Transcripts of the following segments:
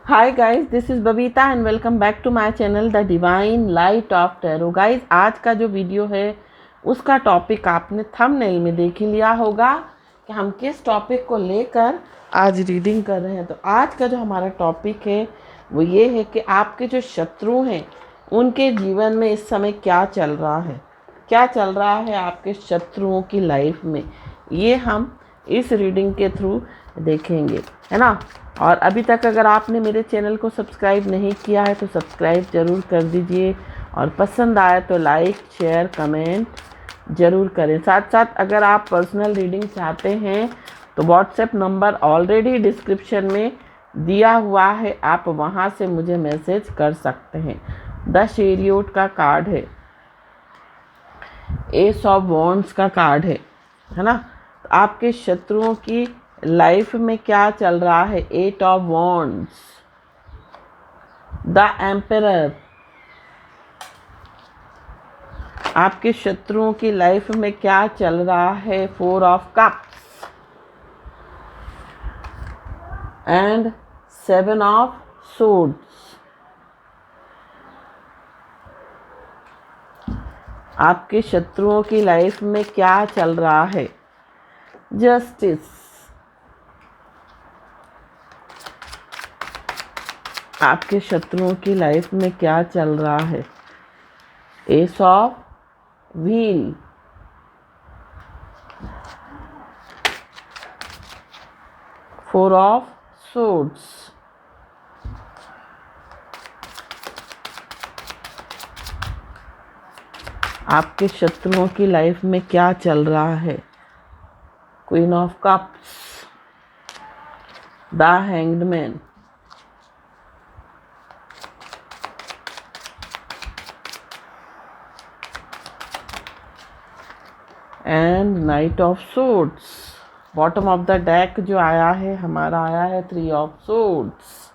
Hi guys, this is Babita and welcome back to my channel the divine light of tarot. Guys, आज का जो video है उसका topic आपने थंबनेल में देख ही लिया होगा कि हम किस टॉपिक को लेकर आज रीडिंग कर रहे हैं। तो आज का जो हमारा टॉपिक है वो ये है कि आपके जो शत्रु हैं उनके जीवन में इस समय क्या चल रहा है, क्या चल रहा है आपके शत्रुओं की लाइफ में, ये हम इस रीडिंग के थ्रू देखेंगे, है ना। और अभी तक अगर आपने मेरे चैनल को सब्सक्राइब नहीं किया है तो सब्सक्राइब ज़रूर कर दीजिए और पसंद आए तो लाइक शेयर कमेंट ज़रूर करें। साथ साथ अगर आप पर्सनल रीडिंग चाहते हैं तो व्हाट्सएप नंबर ऑलरेडी डिस्क्रिप्शन में दिया हुआ है, आप वहाँ से मुझे मैसेज कर सकते हैं। 10 चैरियट का कार्ड है, एस ऑफ वॉन्ड्स का कार्ड है ना। तो आपके शत्रुओं की लाइफ में क्या चल रहा है, 8 ऑफ वॉन्ड्स, द एम्परर। आपके शत्रुओं की लाइफ में क्या चल रहा है, 4 of cups and 7 of swords. आपके शत्रुओं की लाइफ में क्या चल रहा है, जस्टिस। आपके शत्रुओं की लाइफ में क्या चल रहा है, S of wheel, four of swords. आपके शत्रुओं की लाइफ में क्या चल रहा है, queen of cups, the hanged man, and night of swords. Bottom of the deck जो आया है हमारा आया है 3 ऑफ सोर्ड्स।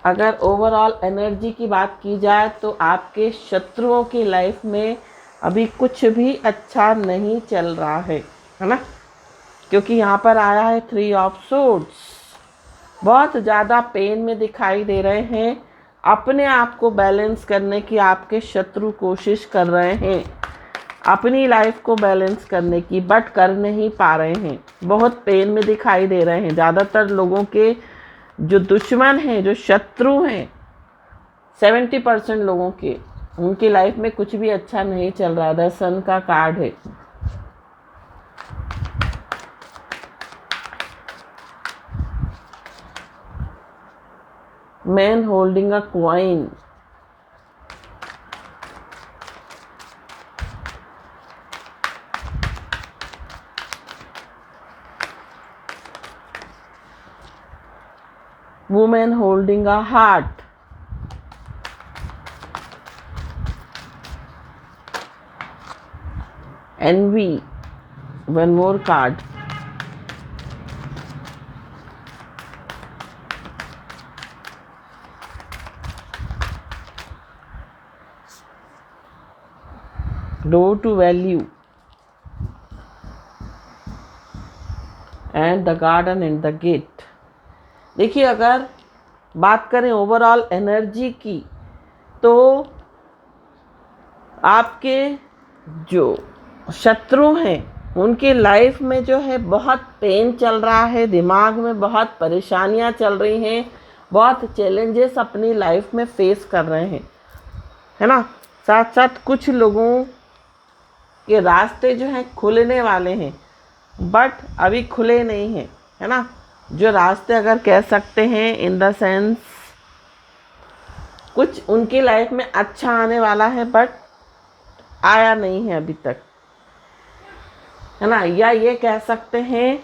अगर ओवरऑल एनर्जी की बात की जाए तो आपके शत्रुओं की लाइफ में अभी कुछ भी अच्छा नहीं चल रहा है ना, क्योंकि यहाँ पर आया है 3 ऑफ सोर्ड्स। बहुत ज़्यादा पेन में दिखाई दे रहे हैं, अपने आप को बैलेंस करने की आपके शत्रु कोशिश कर रहे हैं, अपनी लाइफ को बैलेंस करने की, बट कर नहीं पा रहे हैं, बहुत पेन में दिखाई दे रहे हैं। ज़्यादातर लोगों के जो दुश्मन हैं, जो शत्रु हैं, 70% लोगों के, उनकी लाइफ में कुछ भी अच्छा नहीं चल रहा। द सन का कार्ड है। Man holding a coin, woman holding a heart, envy, one more card, door to value, and the garden and the gate। देखिए, अगर बात करें ओवरऑल एनर्जी की तो आपके जो शत्रु हैं उनकी लाइफ में जो है बहुत पेन चल रहा है, दिमाग में बहुत परेशानियां चल रही हैं, बहुत चैलेंजेस अपनी लाइफ में फेस कर रहे हैं, है ना। साथ साथ कुछ लोगों के रास्ते जो हैं खुलने वाले हैं, बट अभी खुले नहीं हैं, है ना। जो रास्ते अगर कह सकते हैं इन द सेंस कुछ उनकी लाइफ में अच्छा आने वाला है बट आया नहीं है अभी तक, है ना। या ये कह सकते हैं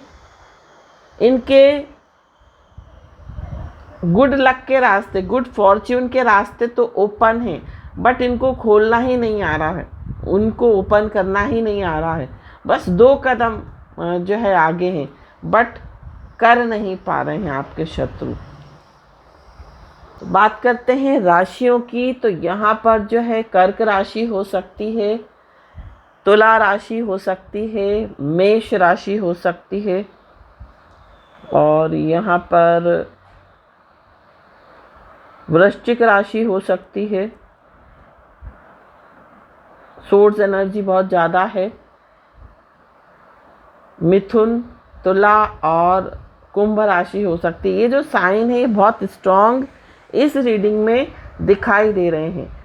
इनके गुड लक के रास्ते, गुड फॉर्च्यून के रास्ते तो ओपन हैं, बट इनको खोलना ही नहीं आ रहा है, उनको ओपन करना ही नहीं आ रहा है। बस 2 कदम जो है आगे हैं, बट कर नहीं पा रहे हैं आपके शत्रु। तो बात करते हैं राशियों की, तो यहाँ पर जो है कर्क राशि हो सकती है, तुला राशि हो सकती है, मेष राशि हो सकती है, और यहाँ पर वृश्चिक राशि हो सकती है, सोर्स एनर्जी बहुत ज़्यादा है। मिथुन, तुला और कुंभ राशि हो सकती है। ये जो साइन है ये बहुत स्ट्रॉन्ग इस रीडिंग में दिखाई दे रहे हैं।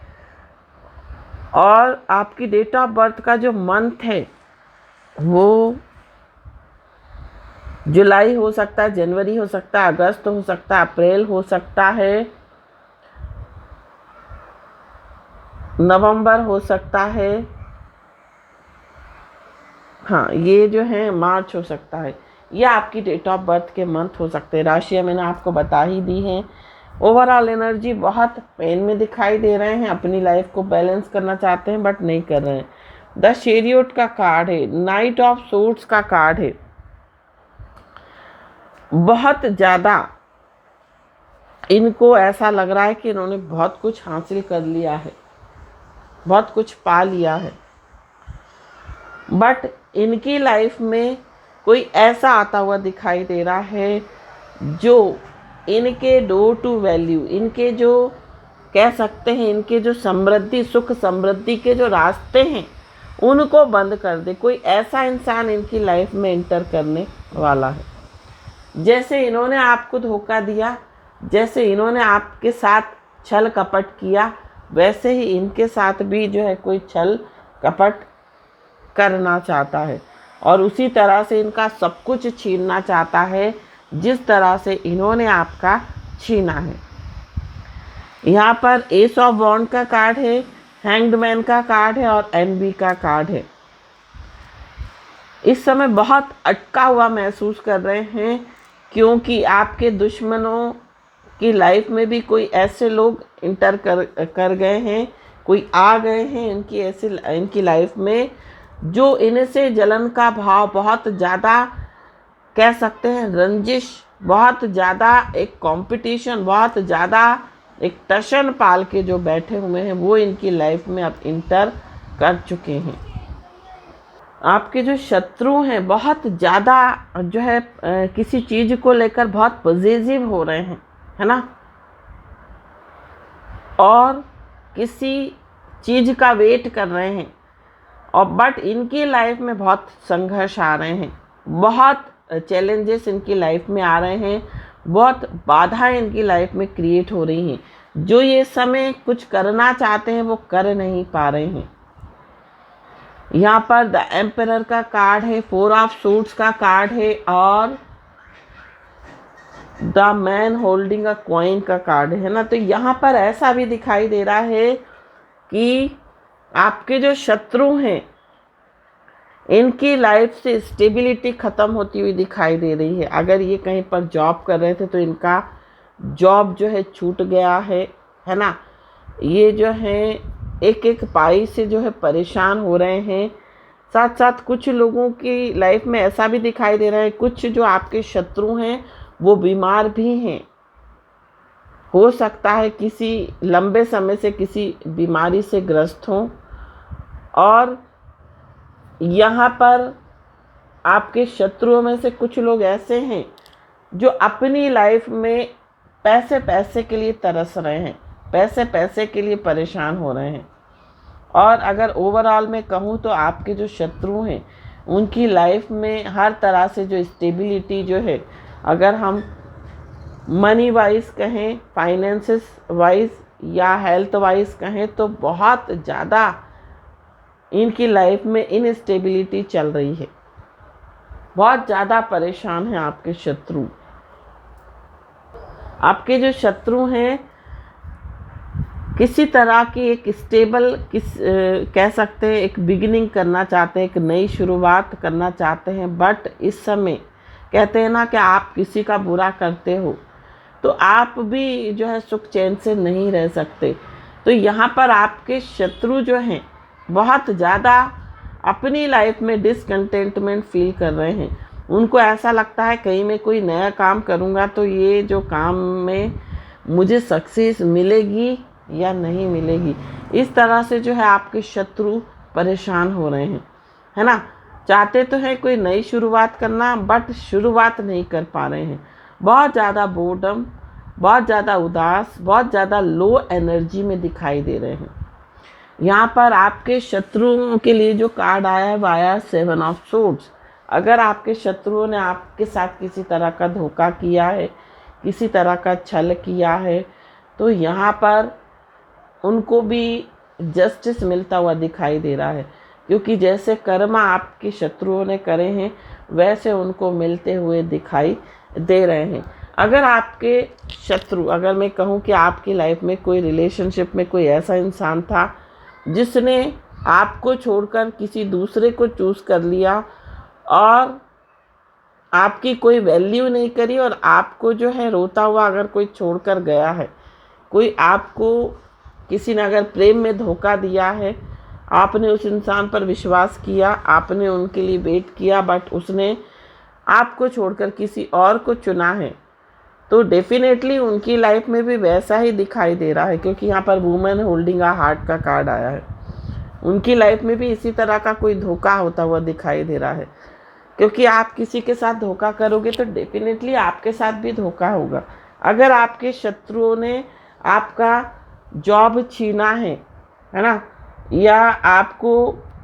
और आपकी डेट ऑफ बर्थ का जो मंथ है वो जुलाई हो सकता है, जनवरी हो सकता है, अगस्त हो सकता है, अप्रैल हो सकता है, नवंबर हो सकता है, हाँ ये जो है मार्च हो सकता है। ये आपकी डेट ऑफ बर्थ के मंथ हो सकते हैं। राशियाँ मैंने आपको बता ही दी हैं। ओवरऑल एनर्जी बहुत पेन में दिखाई दे रहे हैं, अपनी लाइफ को बैलेंस करना चाहते हैं बट नहीं कर रहे हैं। द चैरियट का कार्ड है, नाइट ऑफ सोर्ड्स का कार्ड है। बहुत ज़्यादा इनको ऐसा लग रहा है कि इन्होंने बहुत कुछ हासिल कर लिया है, बहुत कुछ पा लिया है, बट इनकी लाइफ में कोई ऐसा आता हुआ दिखाई दे रहा है जो इनके डोर टू वैल्यू, इनके जो कह सकते हैं इनके जो समृद्धि, सुख समृद्धि के जो रास्ते हैं उनको बंद कर दे। कोई ऐसा इंसान इनकी लाइफ में एंटर करने वाला है। जैसे इन्होंने आपको धोखा दिया, जैसे इन्होंने आपके साथ छल कपट किया, वैसे ही इनके साथ भी जो है कोई छल कपट करना चाहता है और उसी तरह से इनका सब कुछ छीनना चाहता है जिस तरह से इन्होंने आपका छीना है। यहाँ पर एस ऑफ वॉन्ड का कार्ड है, हैंग्ड मैन का कार्ड है और एनबी का कार्ड है। इस समय बहुत अटका हुआ महसूस कर रहे हैं क्योंकि आपके दुश्मनों की लाइफ में भी कोई ऐसे लोग इंटर कर गए हैं, कोई आ गए हैं इनकी लाइफ में जो इनसे जलन का भाव बहुत ज़्यादा, कह सकते हैं रंजिश, बहुत ज़्यादा एक कंपटीशन, बहुत ज़्यादा एक टशन पाल के जो बैठे हुए हैं वो इनकी लाइफ में अब इंटर कर चुके हैं। आपके जो शत्रु हैं बहुत ज़्यादा जो है किसी चीज़ को लेकर बहुत पॉजिटिव हो रहे हैं, है ना, और किसी चीज़ का वेट कर रहे हैं और बट इनकी लाइफ में बहुत संघर्ष आ रहे हैं, बहुत चैलेंजेस इनकी लाइफ में आ रहे हैं, बहुत बाधाएं इनकी लाइफ में क्रिएट हो रही हैं। जो ये समय कुछ करना चाहते हैं वो कर नहीं पा रहे हैं। यहाँ पर द एम्परर का कार्ड है, फोर ऑफ सूट्स का कार्ड है और the man holding a coin का कार्ड है ना। तो यहाँ पर ऐसा भी दिखाई दे रहा है कि आपके जो शत्रु हैं इनकी लाइफ से स्टेबिलिटी ख़त्म होती हुई दिखाई दे रही है। अगर ये कहीं पर जॉब कर रहे थे तो इनका जॉब जो है छूट गया है ना। ये जो है एक एक पाई से जो है परेशान हो रहे हैं। साथ साथ कुछ लोगों की लाइफ में ऐसा भी दिखाई दे रहा है, कुछ जो आपके शत्रु हैं वो बीमार भी हैं। हो सकता है किसी लंबे समय से किसी बीमारी से ग्रस्त हों। और यहाँ पर आपके शत्रुओं में से कुछ लोग ऐसे हैं जो अपनी लाइफ में पैसे के लिए तरस रहे हैं, पैसे के लिए परेशान हो रहे हैं। और अगर ओवरऑल में कहूँ तो आपके जो शत्रु हैं उनकी लाइफ में हर तरह से जो स्टेबिलिटी जो है, अगर हम मनी वाइज कहें, फाइनेंसेस वाइज या हेल्थ वाइज कहें, तो बहुत ज़्यादा इनकी लाइफ में इनस्टेबिलिटी चल रही है। बहुत ज़्यादा परेशान हैं आपके शत्रु। आपके जो शत्रु हैं किसी तरह की एक स्टेबल कह सकते हैं एक बिगिनिंग करना चाहते हैं, एक नई शुरुआत करना चाहते हैं। बट इस समय कहते हैं ना कि आप किसी का बुरा करते हो तो आप भी जो है सुख चैन से नहीं रह सकते। तो यहाँ पर आपके शत्रु जो हैं बहुत ज़्यादा अपनी लाइफ में डिसकंटेंटमेंट फील कर रहे हैं। उनको ऐसा लगता है कहीं मैं कोई नया काम करूँगा तो ये जो काम में मुझे सक्सेस मिलेगी या नहीं मिलेगी। इस तरह से जो है आपके शत्रु परेशान हो रहे हैं, है ना। चाहते तो हैं कोई नई शुरुआत करना बट शुरुआत नहीं कर पा रहे हैं। बहुत ज़्यादा बोर्डम बहुत ज़्यादा उदास, बहुत ज़्यादा लो एनर्जी में दिखाई दे रहे हैं। यहाँ पर आपके शत्रुओं के लिए जो कार्ड आया है वो आया 7 ऑफ सोर्ड्स। अगर आपके शत्रुओं ने आपके साथ किसी तरह का धोखा किया है, किसी तरह का छल किया है, तो यहाँ पर उनको भी जस्टिस मिलता हुआ दिखाई दे रहा है, क्योंकि जैसे कर्म आपके शत्रुओं ने करे हैं वैसे उनको मिलते हुए दिखाई दे रहे हैं। अगर आपके शत्रु, अगर मैं कहूँ कि आपकी लाइफ में कोई रिलेशनशिप में कोई ऐसा इंसान था जिसने आपको छोड़कर किसी दूसरे को चूज़ कर लिया और आपकी कोई वैल्यू नहीं करी, और आपको जो है रोता हुआ अगर कोई छोड़कर गया है, कोई आपको किसी ने अगर प्रेम में धोखा दिया है, आपने उस इंसान पर विश्वास किया, आपने उनके लिए वेट किया, बट उसने आपको छोड़कर किसी और को चुना है, तो डेफिनेटली उनकी लाइफ में भी वैसा ही दिखाई दे रहा है, क्योंकि यहाँ पर वुमेन होल्डिंग अ हार्ट का कार्ड आया है। उनकी लाइफ में भी इसी तरह का कोई धोखा होता हुआ दिखाई दे रहा है, क्योंकि आप किसी के साथ धोखा करोगे तो डेफिनेटली आपके साथ भी धोखा होगा। अगर आपके शत्रुओं ने आपका जॉब छीना है ना, या आपको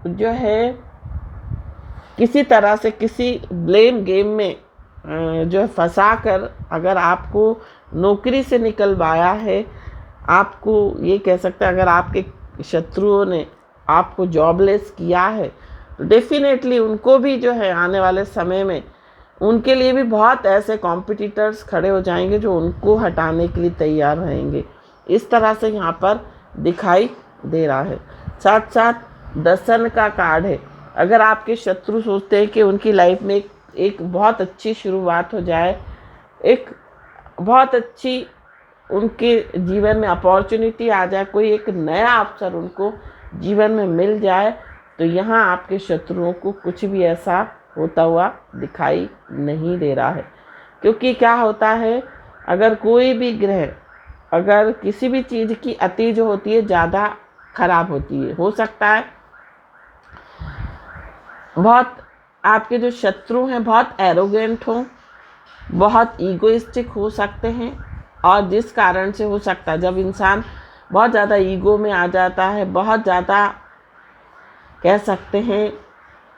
जो है किसी तरह से किसी ब्लेम गेम में जो है फंसा कर अगर आपको नौकरी से निकलवाया है, आपको ये कह सकते हैं अगर आपके शत्रुओं ने आपको जॉबलेस किया है, तो डेफिनेटली उनको भी जो है आने वाले समय में उनके लिए भी बहुत ऐसे कॉम्पिटिटर्स खड़े हो जाएंगे जो उनको हटाने के लिए तैयार रहेंगे। इस तरह से यहाँ पर दिखाई दे रहा है। साथ साथ दर्शन का कार्ड है। अगर आपके शत्रु सोचते हैं कि उनकी लाइफ में एक बहुत अच्छी शुरुआत हो जाए, एक बहुत अच्छी उनके जीवन में अपॉर्चुनिटी आ जाए, कोई एक नया अवसर उनको जीवन में मिल जाए, तो यहाँ आपके शत्रुओं को कुछ भी ऐसा होता हुआ दिखाई नहीं दे रहा है। क्योंकि क्या होता है, अगर कोई भी ग्रह, अगर किसी भी चीज़ की अति जो होती है ज़्यादा खराब होती है, हो सकता है बहुत आपके जो शत्रु हैं बहुत एरोगेंट हों, बहुत ईगोइस्टिक हो सकते हैं, और जिस कारण से हो सकता है जब इंसान बहुत ज़्यादा ईगो में आ जाता है, बहुत ज़्यादा कह सकते हैं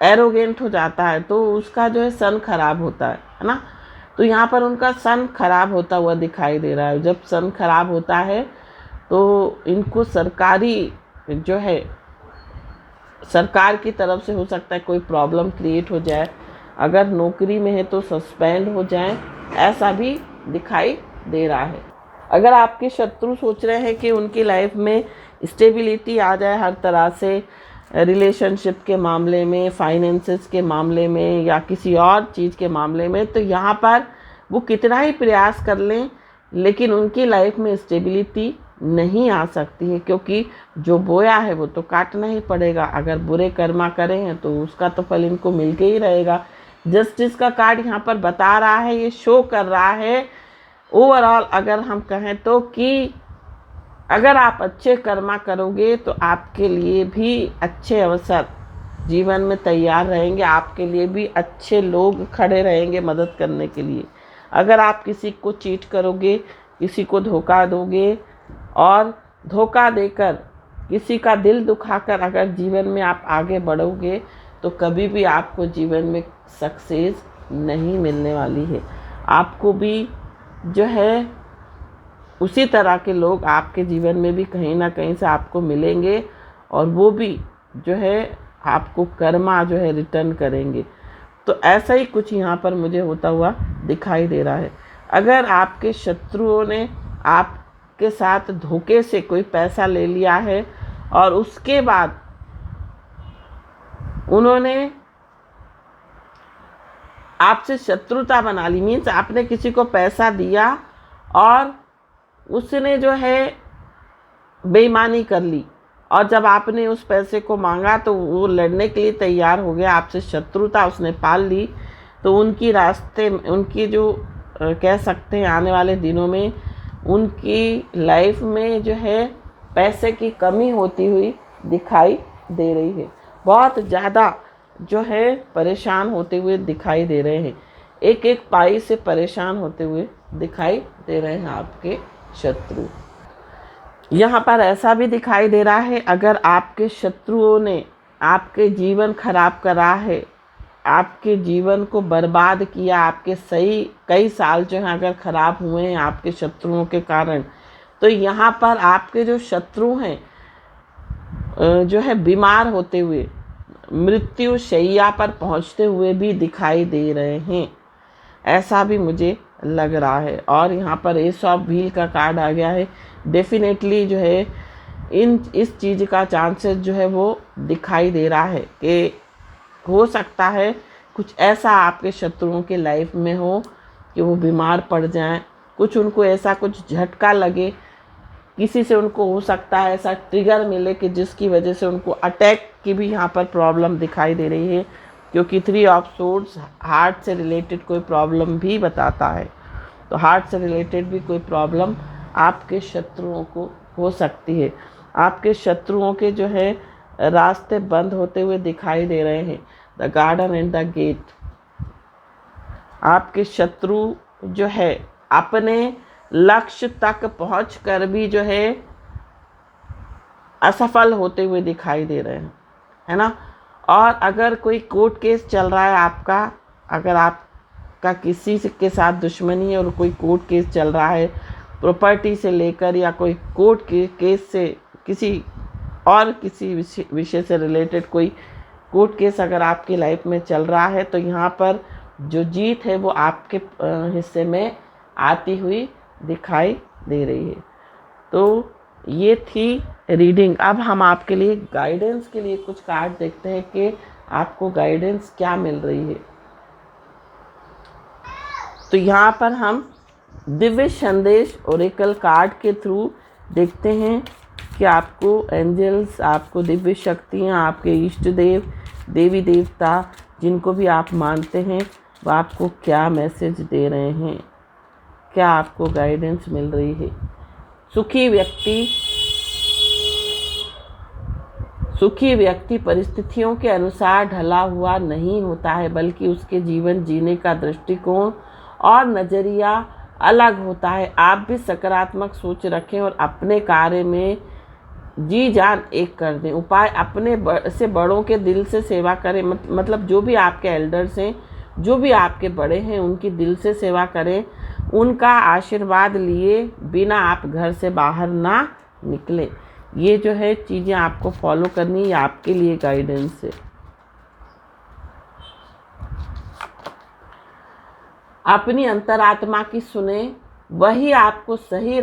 एरोगेंट हो जाता है, तो उसका जो है सन खराब होता है ना। तो यहाँ पर उनका सन खराब होता हुआ दिखाई दे रहा है। जब सन खराब होता है तो इनको सरकारी जो है सरकार की तरफ से हो सकता है कोई प्रॉब्लम क्रिएट हो जाए, अगर नौकरी में है तो सस्पेंड हो जाए, ऐसा भी दिखाई दे रहा है। अगर आपके शत्रु सोच रहे हैं कि उनकी लाइफ में स्टेबिलिटी आ जाए हर तरह से, रिलेशनशिप के मामले में, फाइनेंसेस के मामले में, या किसी और चीज़ के मामले में, तो यहाँ पर वो कितना ही प्रयास कर लें लेकिन उनकी लाइफ में स्टेबिलिटी नहीं आ सकती है, क्योंकि जो बोया है वो तो काटना ही पड़ेगा। अगर बुरे कर्मा करें हैं तो उसका तो फल इनको मिल के ही रहेगा। जस्टिस का कार्ड यहाँ पर बता रहा है, ये शो कर रहा है ओवरऑल अगर हम कहें तो, कि अगर आप अच्छे कर्मा करोगे तो आपके लिए भी अच्छे अवसर जीवन में तैयार रहेंगे, आपके लिए भी अच्छे लोग खड़े रहेंगे मदद करने के लिए। अगर आप किसी को चीट करोगे, किसी को धोखा दोगे और धोखा देकर किसी का दिल दुखाकर अगर जीवन में आप आगे बढ़ोगे, तो कभी भी आपको जीवन में सक्सेस नहीं मिलने वाली है। आपको भी जो है उसी तरह के लोग आपके जीवन में भी कहीं ना कहीं से आपको मिलेंगे, और वो भी जो है आपको कर्मा जो है रिटर्न करेंगे। तो ऐसा ही कुछ यहाँ पर मुझे होता हुआ दिखाई दे रहा है। अगर आपके शत्रुओं ने आपके साथ धोखे से कोई पैसा ले लिया है और उसके बाद उन्होंने आपसे शत्रुता बना ली, मीन्स आपने किसी को पैसा दिया और उसने जो है बेईमानी कर ली, और जब आपने उस पैसे को मांगा तो वो लड़ने के लिए तैयार हो गया, आपसे शत्रुता उसने पाल ली, तो उनकी रास्ते उनकी जो कह सकते हैं आने वाले दिनों में उनकी लाइफ में जो है पैसे की कमी होती हुई दिखाई दे रही है। बहुत ज़्यादा जो है परेशान होते हुए दिखाई दे रहे हैं, एक एक पाई से परेशान होते हुए दिखाई दे रहे हैं आपके शत्रु। यहाँ पर ऐसा भी दिखाई दे रहा है, अगर आपके शत्रुओं ने आपके जीवन खराब करा है, आपके जीवन को बर्बाद किया, आपके सही कई साल जो हैं अगर खराब हुए हैं आपके शत्रुओं के कारण, तो यहाँ पर आपके जो शत्रु हैं जो है बीमार होते हुए, मृत्यु शैया पर पहुँचते हुए भी दिखाई दे रहे हैं, ऐसा भी मुझे लग रहा है। और यहाँ पर एस ऑफ व्हील का कार्ड आ गया है। डेफिनेटली जो है इस चीज़ का चांसेस जो है वो दिखाई दे रहा है कि हो सकता है कुछ ऐसा आपके शत्रुओं के लाइफ में हो कि वो बीमार पड़ जाएं, कुछ उनको ऐसा कुछ झटका लगे, किसी से उनको हो सकता है ऐसा ट्रिगर मिले कि जिसकी वजह से उनको अटैक की भी यहाँ पर प्रॉब्लम दिखाई दे रही है, क्योंकि 3 ऑफ सोर्ड्स हार्ट से रिलेटेड कोई प्रॉब्लम भी बताता है। तो हार्ट से रिलेटेड भी कोई प्रॉब्लम आपके शत्रुओं को हो सकती है। आपके शत्रुओं के जो है रास्ते बंद होते हुए दिखाई दे रहे हैं, the garden and the gate. आपके शत्रु जो है अपने लक्ष्य तक पहुंचकर भी जो है असफल होते हुए दिखाई दे रहे हैं, है ना। और अगर कोई कोर्ट केस चल रहा है आपका, अगर आपका किसी के साथ दुश्मनी है और कोई कोर्ट केस चल रहा है प्रॉपर्टी से लेकर, या कोई कोर्ट के केस से किसी विषय से रिलेटेड कोई कोर्ट केस अगर आपकी लाइफ में चल रहा है, तो यहाँ पर जो जीत है वो आपके हिस्से में आती हुई दिखाई दे रही है। तो ये थी रीडिंग। अब हम आपके लिए गाइडेंस के लिए कुछ कार्ड देखते हैं कि आपको गाइडेंस क्या मिल रही है। तो यहाँ पर हम दिव्य संदेश ओरेकल कार्ड के थ्रू देखते हैं कि आपको एंजल्स, आपको दिव्य शक्तियाँ, आपके इष्ट देव, देवी देवता जिनको भी आप मानते हैं, वो आपको क्या मैसेज दे रहे हैं, क्या आपको गाइडेंस मिल रही है। सुखी व्यक्ति परिस्थितियों के अनुसार ढला हुआ नहीं होता है, बल्कि उसके जीवन जीने का दृष्टिकोण और नज़रिया अलग होता है। आप भी सकारात्मक सोच रखें और अपने कार्य में जी जान एक कर दें। उपाय अपने से बड़ों के दिल से सेवा करें, मतलब जो भी आपके एल्डर्स हैं, जो भी आपके बड़े हैं, उनकी दिल से सेवा करें, उनका आशीर्वाद लिए बिना आप घर से बाहर ना निकलें। ये जो है चीज़ें आपको फॉलो करनी है, आपके लिए गाइडेंस है। अपनी अंतरात्मा की सुने, वही आपको सही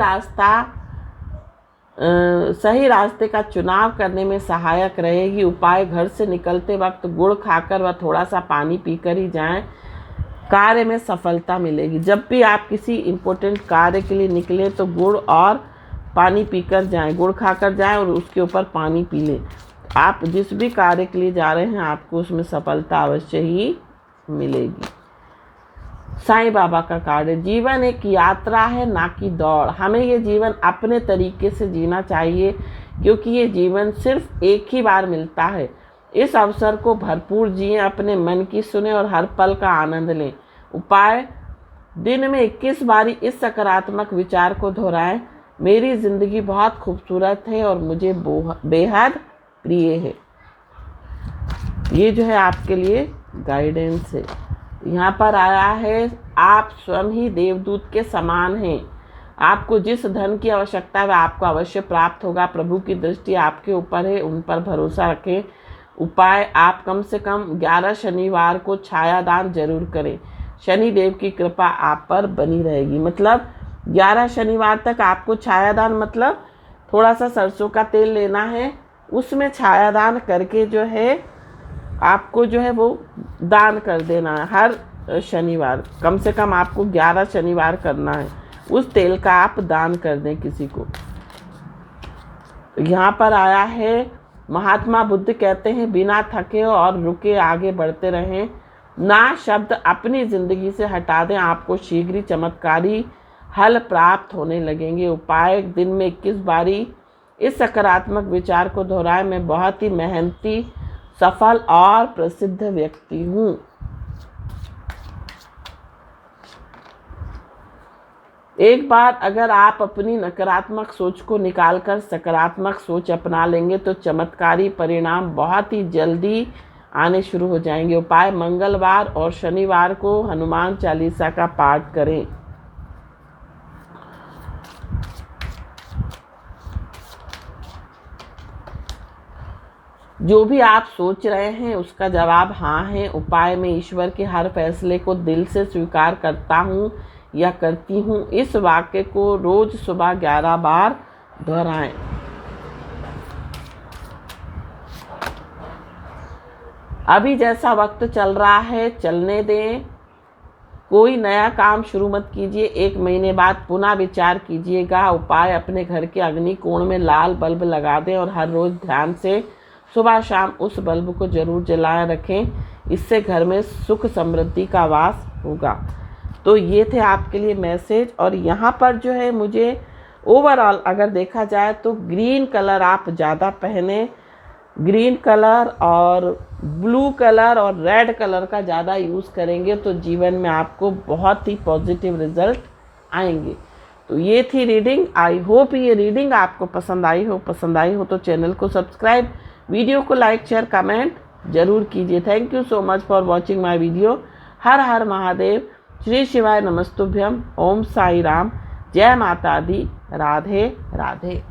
रास्ते का चुनाव करने में सहायक रहेगी। उपाय घर से निकलते वक्त गुड़ खाकर व थोड़ा सा पानी पीकर ही जाएं, कार्य में सफलता मिलेगी। जब भी आप किसी इम्पोर्टेंट कार्य के लिए निकले तो गुड़ और पानी पीकर जाएं, गुड़ खाकर जाएं और उसके ऊपर पानी पी लें। आप जिस भी कार्य के लिए जा रहे हैं आपको उसमें सफलता अवश्य ही मिलेगी। साईं बाबा का कार्ड है, जीवन एक यात्रा है ना कि दौड़। हमें ये जीवन अपने तरीके से जीना चाहिए, क्योंकि ये जीवन सिर्फ एक ही बार मिलता है। इस अवसर को भरपूर जिएं, अपने मन की सुने और हर पल का आनंद लें। उपाय, दिन में 21 बारी इस सकारात्मक विचार को दोहराएं, मेरी ज़िंदगी बहुत खूबसूरत है और मुझे बेहद प्रिय है। ये जो है आपके लिए गाइडेंस है। यहाँ पर आया है, आप स्वयं ही देवदूत के समान हैं। आपको जिस धन की आवश्यकता है वह आपको अवश्य प्राप्त होगा। प्रभु की दृष्टि आपके ऊपर है, उन पर भरोसा रखें। उपाय, आप कम से कम 11 शनिवार को छायादान जरूर करें। शनि देव की कृपा आप पर बनी रहेगी। मतलब 11 शनिवार तक आपको छायादान, मतलब थोड़ा सा सरसों का तेल लेना है, उसमें छायादान करके जो है आपको जो है वो दान कर देना है। हर शनिवार कम से कम आपको 11 शनिवार करना है। उस तेल का आप दान कर दें किसी को। यहाँ पर आया है, महात्मा बुद्ध कहते हैं, बिना थके और रुके आगे बढ़ते रहें। ना शब्द अपनी ज़िंदगी से हटा दें, आपको शीघ्र ही चमत्कारी हल प्राप्त होने लगेंगे। उपाय, दिन में 21 बारी इस सकारात्मक विचार को दोहराएं, मैं बहुत ही मेहनती, सफल और प्रसिद्ध व्यक्ति हूँ। एक बार अगर आप अपनी नकारात्मक सोच को निकालकर सकारात्मक सोच अपना लेंगे तो चमत्कारी परिणाम बहुत ही जल्दी आने शुरू हो जाएंगे। उपाय: मंगलवार और शनिवार को हनुमान चालीसा का पाठ करें। जो भी आप सोच रहे हैं उसका जवाब हाँ है। उपाय में ईश्वर के हर फैसले को दिल से स्वीकार करता हूँ या करती हूँ, इस वाक्य को रोज सुबह 11 बार दोहराएं। अभी जैसा वक्त चल रहा है चलने दें। कोई नया काम शुरू मत कीजिए, 1 महीने बाद पुनः विचार कीजिएगा। उपाय: अपने घर के अग्नि कोण में लाल बल्ब लगा दें और हर रोज ध्यान से सुबह शाम उस बल्ब को जरूर जलाए रखें। इससे घर में सुख समृद्धि का वास होगा। तो ये थे आपके लिए मैसेज। और यहाँ पर जो है मुझे ओवरऑल अगर देखा जाए तो ग्रीन कलर आप ज़्यादा पहने। ग्रीन कलर और ब्लू कलर और रेड कलर का ज़्यादा यूज़ करेंगे तो जीवन में आपको बहुत ही पॉजिटिव रिजल्ट आएंगे। तो ये थी रीडिंग। आई होप ये रीडिंग आपको पसंद आई हो तो चैनल को सब्सक्राइब, वीडियो को लाइक शेयर कमेंट जरूर कीजिए। Thank you so much for watching my video. हर हर महादेव, श्री शिवाय नमस्तुभ्यम, ओम साई राम, जय माता दी, राधे राधे।